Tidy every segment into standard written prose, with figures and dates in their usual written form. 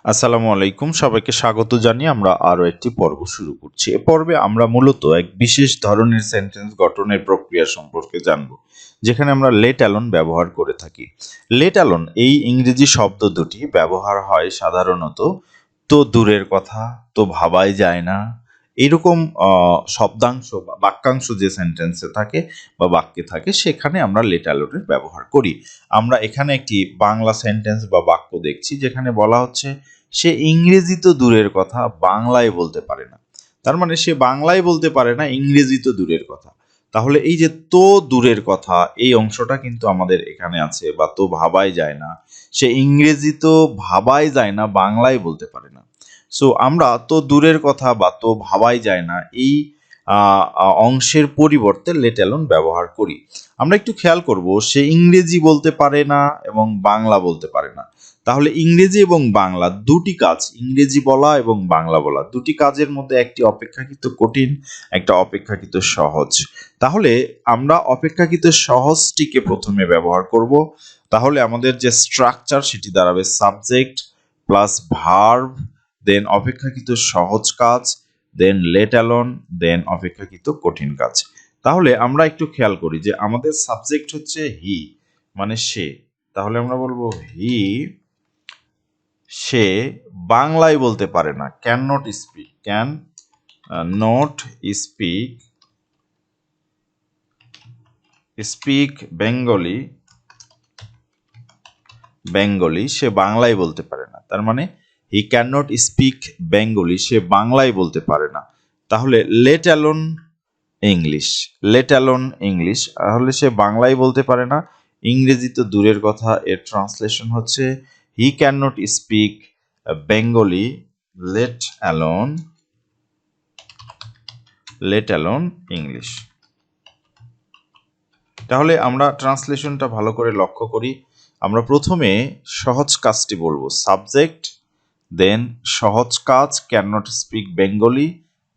আসসালামু আলাইকুম, সবাইকে স্বাগত জানিয়ে আমরা আরো একটি পর্ব শুরু করছি। এ পর্বে আমরা মূলত এক বিশেষ ধরনের সেন্টেন্স গঠনের প্রক্রিয়া সম্পর্কে জানব, যেখানে আমরা লেট অ্যালোন ব্যবহার করে থাকি। লেট অ্যালোন এই ইংরেজি শব্দ দুটি ব্যবহার হয় সাধারণত তো দূরের কথা, তো ভাবাই যায় না, এরকম শব্দাংশ বা বাক্যাংশ যে সেন্টেন্সে থাকে বা বাক্যে থাকে সেখানে আমরা লেট অ্যালোনের ব্যবহার করি। আমরা এখানে একটি বাংলা সেন্টেন্স বা বাক্য দেখছি যেখানে বলা হচ্ছে সে ইংরেজি তো দূরের কথা বাংলায় বলতে পারে না। তার মানে সে বাংলায় বলতে পারে না, ইংরেজি তো দূরের কথা। তাহলে এই যে তো দূরের কথা এই অংশটা কিন্তু আমাদের এখানে আছে, বা তো ভাবাই যায় না, সে ইংরেজি তো ভাবাই যায় না বাংলায় বলতে পারে না। সো আমরা তো দূরের কথা বা তো ভাবাই যায় না এই অংশের পরিবর্তে লেট অ্যালোন ব্যবহার করি। আমরা একটু খেয়াল করব, সে ইংরেজি বলতে পারে না এবং বাংলা বলতে পারে না। তাহলে ইংরেজি এবং বাংলা দুটি কাজ, ইংরেজি বলা এবং বাংলা বলা দুটি কাজের মধ্যে একটি অপেক্ষাকৃত কঠিন, একটা অপেক্ষাকৃত সহজ। তাহলে আমরা অপেক্ষাকৃত সহজটিকে প্রথমে ব্যবহার করব। তাহলে আমাদের যে স্ট্রাকচার সেটি দাঁড়াবে সাবজেক্ট প্লাস ভার্ব, দেন অপেক্ষাকৃত সহজ কাজ, দেন লেট অ্যালোন, দেন অপেক্ষাকৃত কঠিন কাজ। তাহলে আমরা একটু খেয়াল করি যে আমাদের সাবজেক্ট হচ্ছে হি, মানে সে। তাহলে আমরা বলবো হি, সে বাংলায় বলতে পারে না, can not speak, can not speak speak Bengali, Bengali সে বাংলায় বলতে পারে না। তার মানে he can not speak Bengali, সে বাংলায় বলতে পারে না। তাহলে let alone English, let alone English, তাহলে সে বাংলায় বলতে পারে না, ইংরেজি তো দূরের কথা। এর ট্রান্সলেশন হচ্ছে হি can not speak Bengali, let alone English. তাহলে আমরা ট্রান্সলেশনটা ভালো করে লক্ষ্য করি। আমরা প্রথমে সহজ কাজটি বলবো, সাবজেক্ট, দেন সহজ কাজ can not speak Bengali,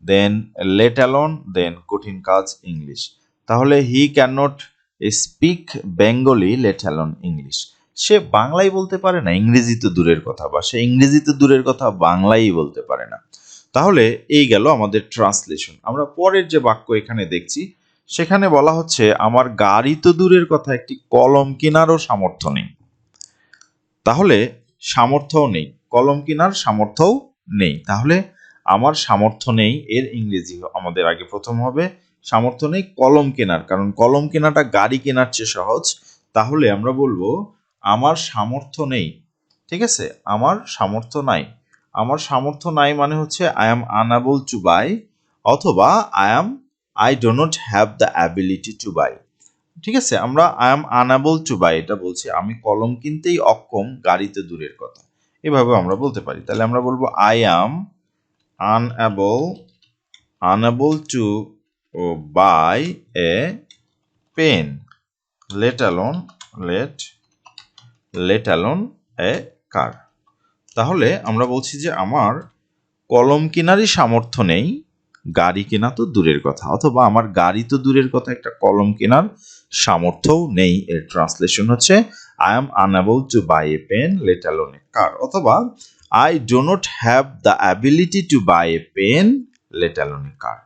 then let alone, then কঠিন কাজ ইংলিশ। তাহলে he can not speak Bengali, let alone English. সে বাংলায় বলতে পারে না, ইংরেজি তো দূরের কথা, বা সে ইংরেজি তো দূরের কথা বাংলাই বলতে পারে না। তাহলে এই গেল আমাদের ট্রান্সলেশন। আমরা পরের যে বাক্য এখানে দেখছি সেখানে বলা হচ্ছে আমার গাড়ি তো দূরের কথা, একটি কলম কেনারও সামর্থ্য নেই। তাহলে সামর্থ্যও নেই, কলম কেনার সামর্থ্যও নেই। তাহলে আমার সামর্থ্য নেই এর ইংরেজি আমাদের আগে প্রথম হবে সামর্থ্য নেই কলম কেনার, কারণ কলম কেনাটা গাড়ি কেনার চেয়ে সহজ। তাহলে আমরা বলবো আমার সামর্থ্য নেই, ঠিক আছে, আমার সামর্থ্য নাই। আমার সামর্থ্য নাই মানে হচ্ছে I am unable to buy, অথবা I do not have the ability to buy. ঠিক আছে, আমরা I am unable to buy এটা বলছি, আমি কলম কিনতেই অক্ষম, গাড়িতে দূরের কথা, এভাবে আমরা বলতে পারি। তাহলে আমরা বলবো I am unable to buy a pen, let alone a car. তাহলে আমরা বলছি যে আমার কলম কেনারই সামর্থ্য নেই, গাড়ি কেনা তো দূরের কথা, অথবা আমার গাড়ি তো দূরের কথা, একটা কলম কেনার সামর্থ্যও নেই। এর ট্রান্সলেশন হচ্ছে I am unable to buy a pen, let alone a car, অথবা I do not have the ability to buy a pen, let alone a car.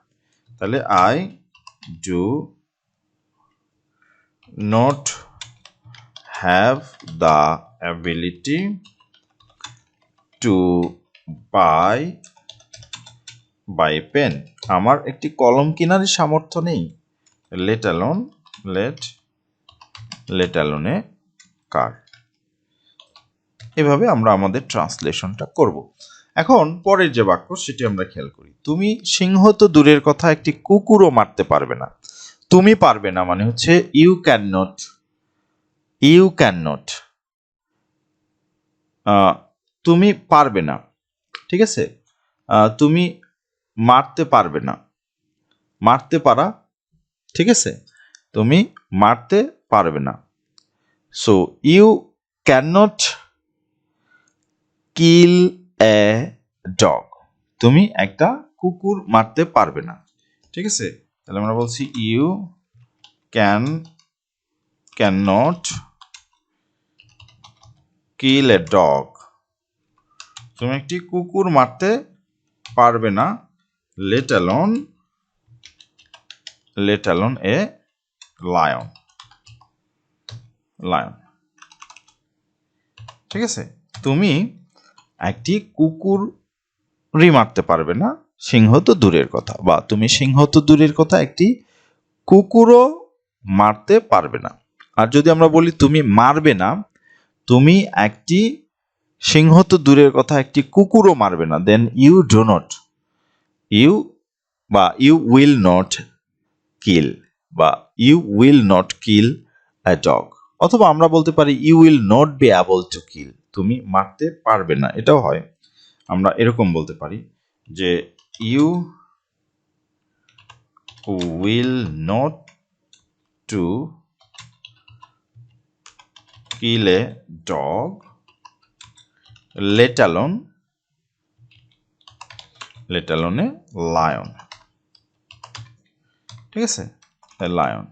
তাহলে I do not have the ability to buy pen, আমার একটি কলম কেনারই সামর্থ্য নেই, late alone a কার। এভাবে আমরা আমাদের ট্রান্সলেশনটা করব। এখন পরের যে বাক্য সেটি আমরা খেয়াল করি, তুমি সিংহ তো দূরের কথা, একটি কুকুরও মারতে পারবে না। তুমি পারবে না মানে হচ্ছে ইউ ক্যান নট, তুমি পারবে না, ঠিক আছে, তুমি মারতে পারবে না, মারতে পারা, ঠিক আছে, তুমি মারতে পারবে না। So you can not kill a dog, তুমি একটা কুকুর মারতে পারবে না, ঠিক আছে। তাহলে আমরা বলছি you can not kill a dog, তুমি একটি কুকুর মারতে পারবে না, let alone a lion. ঠিক আছে, তুমি একটি কুকুরই মারতে পারবে না, সিংহ তো দূরের কথা, বা তুমি সিংহ তো দূরের কথা, একটি কুকুরও মারতে পারবে না। আর যদি আমরা বলি তুমি মারবে না, তুমি একটি সিংহ তো দূরের কথা, একটি কুকুরও মারবে না, then you will not kill, বা you will not kill a dog. অথবা আমরা বলতে পারি you will not be able to kill, তুমি মারতে পারবে না, এটাও হয়। আমরা এরকম বলতে পারি যে you will not to kill a dog, let alone a lion. ঠিক আছে, লায়ন।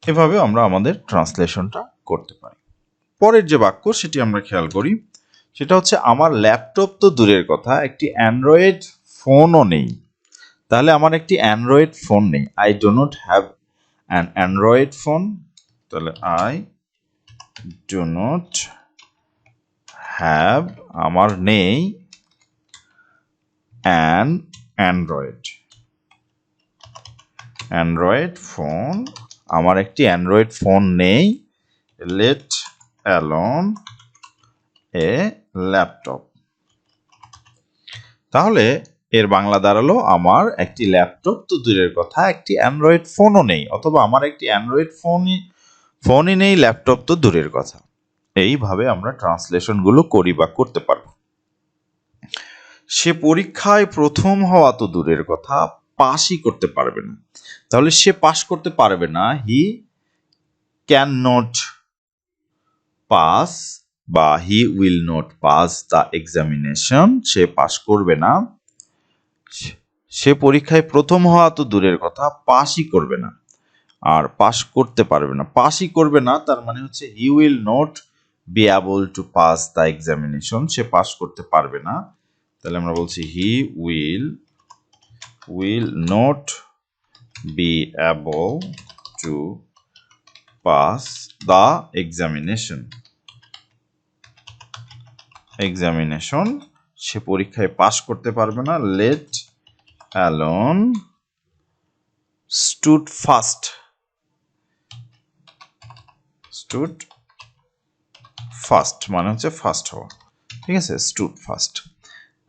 এভাবে আমরা আমাদের ট্রান্সলেশনটা করতে পারি। পরের যে বাক্য সেটি আমরা খেয়াল করি, সেটা হচ্ছে আমার ল্যাপটপ তো দূরের কথা, একটি অ্যান্ড্রয়েড ফোনও নেই। তাহলে আমার একটি অ্যান্ড্রয়েড ফোন নেই, I do not have an Android phone. তাহলে আই ডো নট হ্যাভ, আমার নেই, অ্যান অ্যান্ড্রয়েড ফোন, আমার একটি অ্যান্ড্রয়েড ফোন নেই, let alone a ল্যাপটপ। তাহলে এর বাংলা দাঁড়ালো আমার একটি ল্যাপটপ তো দূরের কথা, একটি অ্যান্ড্রয়েড ফোনও নেই, অথবা আমার একটি অ্যান্ড্রয়েড ফোনই নেই, ল্যাপটপ তো দূরের কথা। এইভাবে আমরা ট্রান্সলেশনগুলো করি বা করতে পারবো। সে পরীক্ষায় প্রথম হওয়া তো দূরের কথা, পাসই করতে পারবে না। তাহলে সে পাস করতে পারবে না, হি ক্যান নট পাস, বা হি will not pass the examination, সে পাস করবে না। সে পরীক্ষায় প্রথম হওয়া তো দূরের কথা, পাসই করবে না, আর পাস করতে পারবে না। পাসই করবে না তার মানে হচ্ছে he will not be able to pass the examination, সে পাস করতে পারবে না। তাহলে আমরা বলছি he will not be able to pass the examination, সে পরীক্ষায় পাস করতে পারবে না, let alone stood fast মানে হচ্ছে ফার্স্ট হওয়া। ঠিক আছে, stood fast।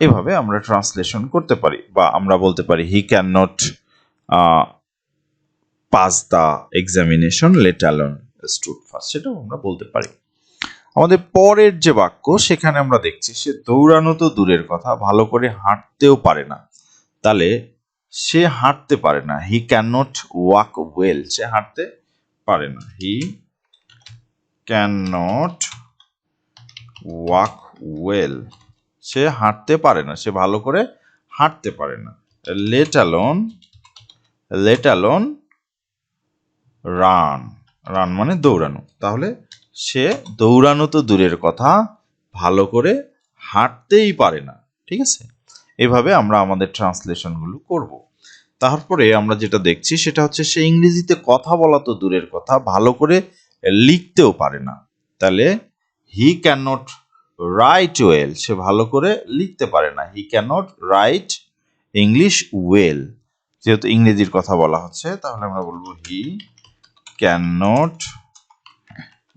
এভাবে আমরা ট্রান্সলেশন করতে পারি, বা আমরা বলতে পারি হি can not pass the examination, let alone stood fast, সেটাও আমরা বলতে পারি। আমাদের পরের যে বাক্য সেখানে আমরা দেখছি সে দৌড়ানো তো দূরের কথা, ভালো করে হাঁটতেও পারে না। তাহলে সে হাঁটতে পারে না, he can not walk well, সে হাঁটতে পারে না, he can not walk well, সে হাঁটতে পারে না, সে ভালো করে হাঁটতে পারে না, let alone রান মানে দৌড়ানো। তাহলে সে দৌড়ানো তো দূরের কথা, ভালো করে হাঁটতেই পারে না। ঠিক আছে, এভাবে আমরা আমাদের ট্রান্সলেশনগুলো করব। তারপরে আমরা যেটা দেখছি সেটা হচ্ছে সে ইংরেজিতে কথা বলা তো দূরের কথা, ভালো করে লিখতেও পারে না। তাহলে he can not write well, সে ভালো করে লিখতে পারে না, he can not write English well. যেহেতু ইংরেজির কথা বলা হচ্ছে, তাহলে আমরা বলবো হি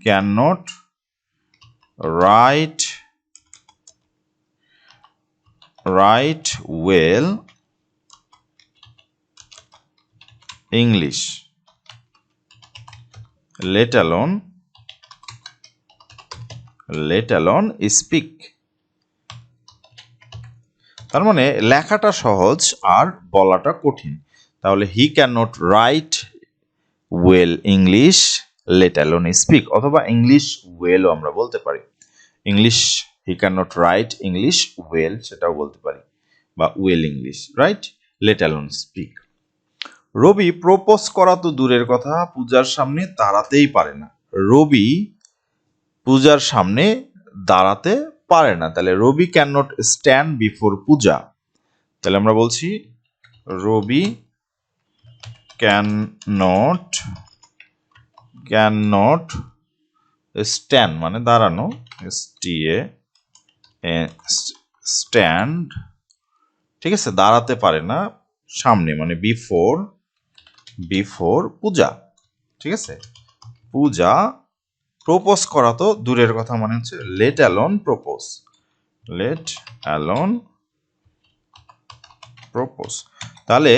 cannot write well English, let alone speak। তার মানে লেখাটা সহজ আর বলাটা কঠিন। তাহলে he can not write well English, let alone speak, অথবা ইংলিশ ওয়েলও আমরা বলতে পারি। English, he can not write English well, সেটাও বলতে পারি, বা well English, right, let alone speak। রবি প্রপোজ করা তো দূরের কথা, পূজার সামনে দাঁড়াতেই পারে না। রবি পূজার সামনে দাঁড়াতে পারে না, তাহলে রবি ক্যান নট স্ট্যান্ড বিফোর পূজা। তাহলে আমরা বলছি রবি ক্যান নট স্ট্যান্ড মানে দাঁড়ানো, স্ট্যান্ড, ঠিক আছে, দাঁড়াতে পারে না সামনে মানে বিফোর পূজা, ঠিক আছে। পূজা প্রপোজ করা তো দূরের কথা, মানে হচ্ছে লেট অ্যালোন প্রপোজ। তাহলে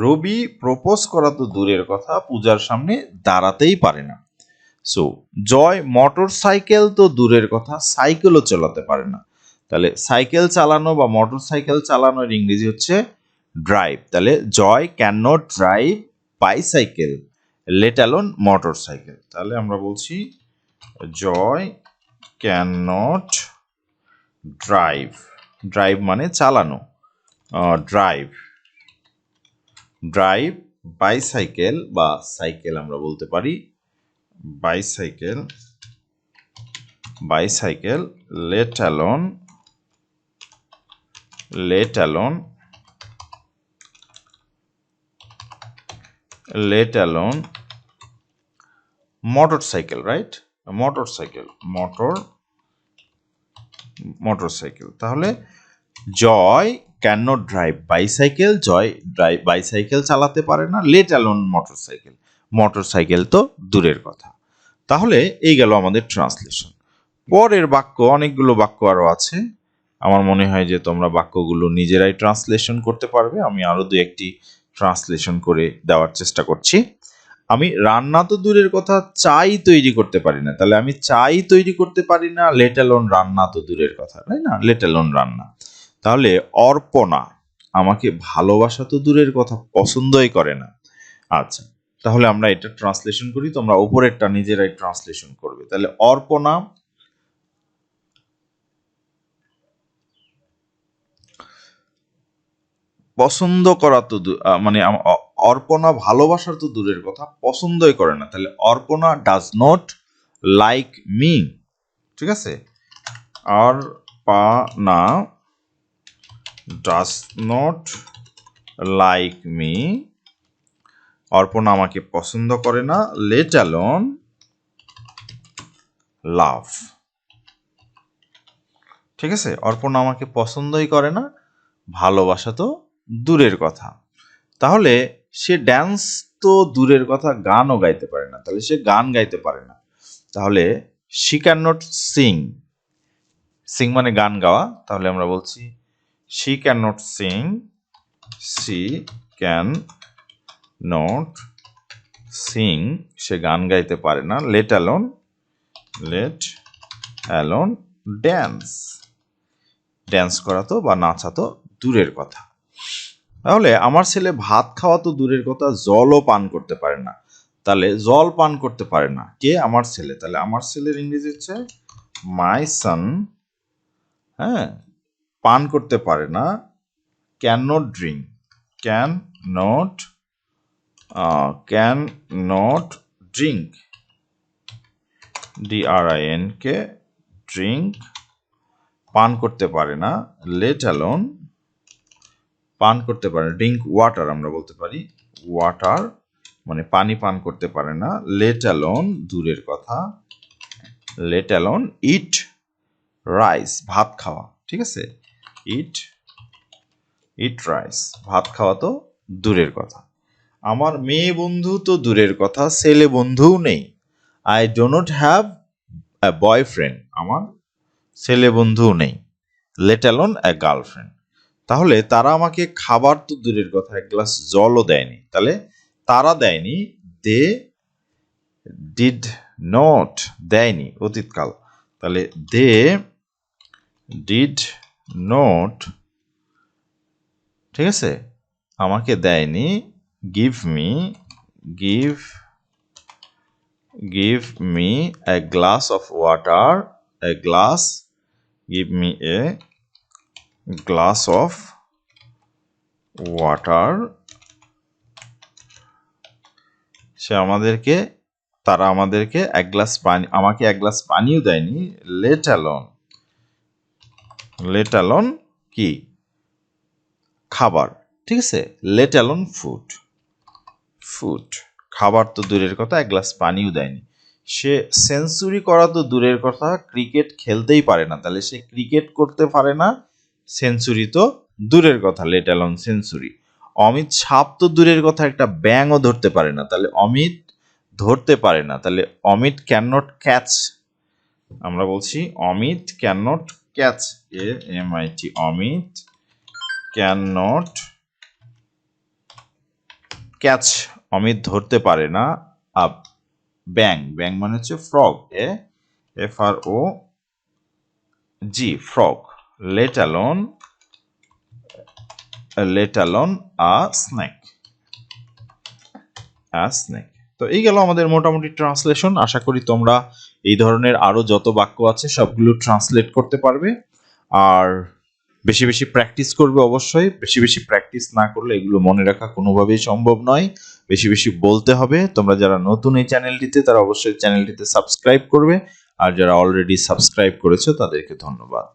রবি প্রপোজ করা তো দূরের কথা, পূজার সামনে দাঁড়াতেই পারে না। সো জয় মোটর সাইকেল তো দূরের কথা, সাইকেলও চালাতে পারে না। তাহলে সাইকেল চালানো বা মোটর সাইকেল চালানোর ইংরেজি হচ্ছে ড্রাইভ। তাহলে Joy can not drive bicycle let alone motor cycle. তাহলে আমরা বলছি জয় ক্যান নট ড্রাইভ মানে চালানো, ড্রাইভ বাইসাইকেল বা সাইকেল আমরা বলতে পারি bicycle let alone motorcycle, right, motorcycle. তাহলে Joy can not drive bicycle, Joy bicycle চালাতে পারে না, লেট অ্যালোন মোটরসাইকেল তো দূরের কথা। তাহলে এই গেল আমাদের ট্রান্সলেশন। পরের বাক্য, অনেকগুলো বাক্য আরো আছে, আমার মনে হয় যে তোমরা বাক্যগুলো নিজেরাই ট্রান্সলেশন করতে পারবে। আমি আরো দু একটি ট্রান্সলেশন করে দেওয়ার চেষ্টা করছি। আমি রান্না তো দূরের কথা, চাই তৈরি করতে পারি না। তাহলে আমি চাই তৈরি করতে পারি না, লেট অ্যালোন রান্না তো দূরের কথা, তাই না, লেট অ্যালোন রান্না। তাহলে অর্পণা আমাকে ভালোবাসা তো দূরের কথা, পছন্দই করে না। আচ্ছা, তাহলে আমরা এটা ট্রান্সলেশন করি, তোমরা উপরেরটা নিজেরাই ট্রান্সলেশন করবে। তাহলে অর্পণা পছন্দ করা তো মানে অর্পণা ভালোবাসার তো দূরের কথা, পছন্দই করে না। তাহলে Arpana does not like me, ঠিক আছে, Arpana does not like me, Arpana আমাকে পছন্দ করে না, লেট অ্যালোন লাভ, ঠিক আছে। অর্পণা আমাকে পছন্দই করে না, ভালোবাসা তো দূরের কথা। তাহলে সে ড্যান্স তো দূরের কথা, গানও গাইতে পারে না। তাহলে সে গান গাইতে পারে না। তাহলে শি ক্যান নট সিং মানে গান গাওয়া। তাহলে আমরা বলছি শি ক্যান নট সিং, সে গান গাইতে পারে না, লেট অ্যালোন ড্যান্স করা তো বা নাচা তো দূরের কথা। তাহলে আমার ছেলে ভাত খাওয়া তো দূরের কথা, জলও পান করতে পারে না। তাহলে জল পান করতে পারে না কে, আমার ছেলে। তাহলে আমার ছেলের ইংরেজি হচ্ছে মাই সন, হ্যাঁ, পান করতে পারে না, can not drink DRINK drink, পান করতে পারে না, লেট অ্যালোন পান করতে পারে না, ড্রিঙ্ক ওয়াটার আমরা বলতে পারি, ওয়াটার মানে পানি পান করতে পারে না, লেট অ্যালোন দূরের কথা, লেট অ্যালোন ইট রাইস ভাত খাওয়া, ঠিক আছে, ইট রাইস ভাত খাওয়া তো দূরের কথা। আমার মেয়ে বন্ধু তো দূরের কথা, ছেলে বন্ধুও নেই, I do not have a boyfriend, আমার ছেলে বন্ধুও নেই, লেট অ্যালোন এ গার্লফ্রেন্ড। তাহলে তারা আমাকে খাবার তো দূরের কথা, এক গ্লাস জলও দেয়নি। তাহলে তারা দেয়নি, দে ডিড নট, দেয়নি অতীতকাল, তাহলে দে ডিড নট, ঠিক আছে, আমাকে দেয়নি, give me a glass of water, give me a glass of water, তারা আমাদেরকে এক গ্লাস পানি, আমাকে এক গ্লাস পানিও দেয়নি, লেট অ্যালোন লেট অ্যালোন কি খাবার, ঠিক আছে, লেট অ্যালোন ফুড। ফুড খাবার তো দূরের কথা, এক গ্লাস পানিও দেয়নি। সে সেঞ্চুরি করা তো দূরের কথা, ক্রিকেট খেলতেই পারে না, তাহলে সে ক্রিকেট করতে পারে না, সেঞ্চুরি তো দূরের কথা, লেট অ্যালোন সেঞ্চুরি। অমিত সাপ তো দূরের কথা, একটা ব্যাঙও ধরতে পারে না, তাহলে অমিত ধরতে পারে না, তাহলে অমিত ক্যান নট ক্যাচ। আমরা বলছি Amit can not catch, AMIT, Amit can not catch, Amit ধরতে পারে না আপ ব্যাং, ব্যাং মানে হচ্ছে frog, FROG, frog. Let alone a snake, snake. তো এই গেল আমাদের মোটামুটি ট্রান্সলেশন। আশা করি তোমরা এই ধরনের আরো যত বাক্য আছে সবগুলো ট্রান্সলেট করতে পারবে। আর বেশি বেশি প্র্যাকটিস করবে অবশ্যই, বেশি বেশি প্র্যাকটিস না করলে এগুলো মনে রাখা কোনোভাবেই সম্ভব নয়। বেশি বেশি বলতে হবে। তোমরা যারা নতুন এই চ্যানেলটিতে তারা অবশ্যই চ্যানেলটিতে সাবস্ক্রাইব করবে, আর যারা অলরেডি সাবস্ক্রাইব করেছো তাদেরকে ধন্যবাদ।